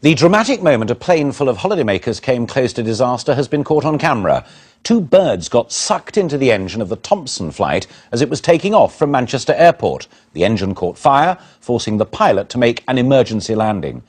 The dramatic moment a plane full of holidaymakers came close to disaster has been caught on camera. Two birds got sucked into the engine of the Thompson flight as it was taking off from Manchester Airport. The engine caught fire, forcing the pilot to make an emergency landing.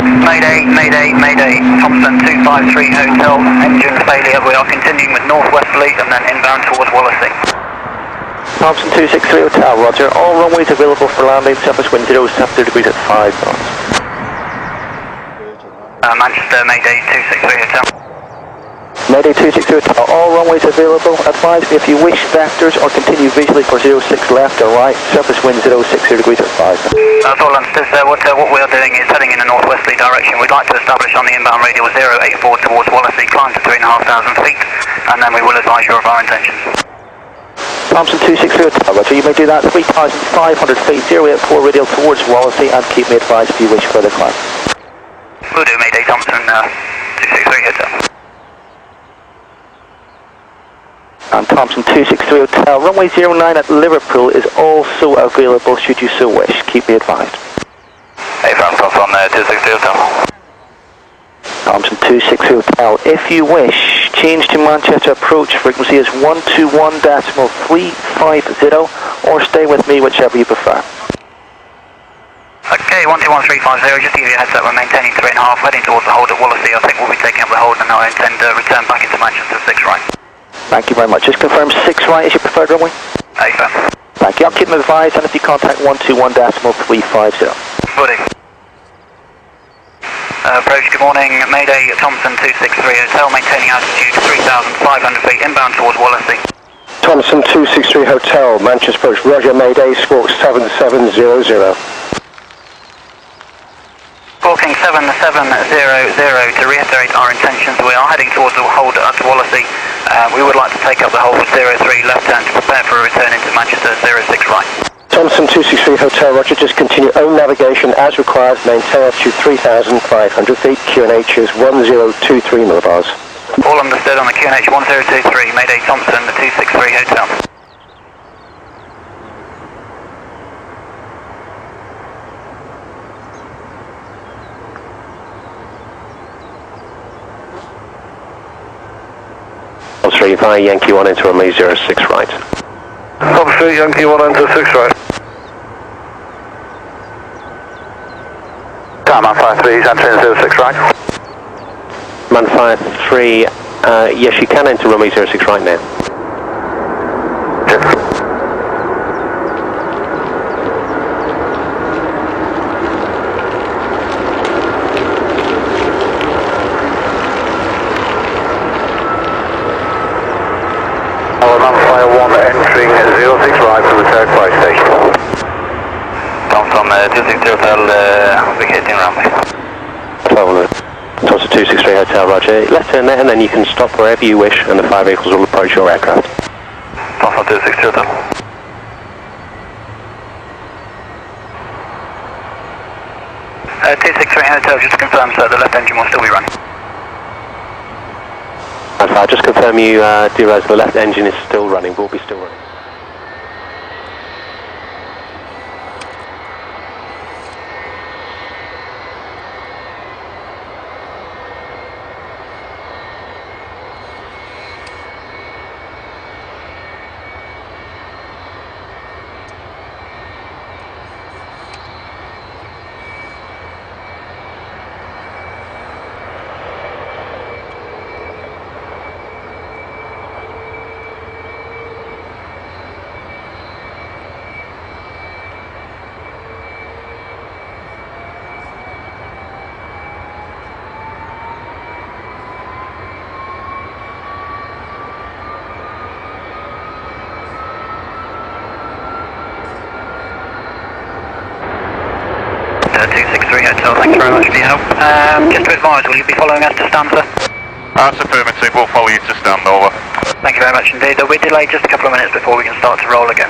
Mayday, Mayday, Mayday, Thompson 253 Hotel, engine failure. We are continuing with northwesterly and then inbound towards Wallasey. Thompson 263 Hotel, roger. All runways available for landing, surface wind 0, 70 degrees at 5 knots. Manchester, Mayday 263 Hotel. Mayday 263 Hotel, all runways available. Advise me if you wish vectors or continue visually for 06 left or right, surface wind 0, 60 degrees at 5. That's all understood, sir. What we are doing is heading in a northwesterly direction. We'd like to establish on the inbound radial 084 towards Wallasey, climb to 3,500 feet, and then we will advise you of our intentions. Thompson 263 Hotel, roger. You may do that 3,500 feet, 084 radial towards Wallasey, and keep me advised if you wish further climb. We'll do, Mayday Thompson 263 Hotel. And Thompson 263 Hotel, runway 09 at Liverpool is also available should you so wish. Keep me advised. Hey, Thompson 263 Hotel. Thompson 263 Hotel, if you wish, change to Manchester approach frequency is 121.350 or stay with me, whichever you prefer. Okay, 121350, just to give you a heads up, we're maintaining 3.5, heading towards the hold at Wallasey. I think we'll be taking up the hold and I intend to return back into Manchester 6 right. Thank you very much. Just confirm 6 right is your preferred runway? Hey, sir. Thank you. I'll keep them advised and if you contact 121.350. Buddy. Approach, good morning. Mayday, Thompson 263 Hotel, maintaining altitude 3,500 feet, inbound towards Wallasey. Thompson 263 Hotel, Manchester approach, roger, Mayday, squawk 7700. Squawking 7700, to reiterate our intentions, we are heading towards the hold at Wallasey. We would like to take up the hold with 03 left turn to prepare for a return into Manchester 06 right. Thompson 263 Hotel, roger, just continue own navigation as required, maintain altitude 3,500 feet, QNH is 1023 millibars. All understood on the QNH 1023, Mayday Thompson 263 Hotel. Three Yankee 1 into runway 06 right. Obviously, Yankee 1 into 6 right. Man 53, he's entering 06 right. Man 53, yes you can enter runway 06 right now. Entering 06 right to the third flight station. Thompson 263 Hotel, vacating runway. Thompson 263 Hotel, roger. Left turn there and then you can stop wherever you wish and the 5 vehicles will approach your aircraft. Thompson 263 Hotel. Uh, 263 Hotel, just to confirm, sir, the left engine will still be running. I'll just confirm you do realize the left engine is still running, will be still running. Thank you very much for your help. Just to advise, will you be following us to Stanford? That's affirmative, we'll follow you to stand over. Thank you very much indeed. There'll be a delay just a couple of minutes before we can start to roll again.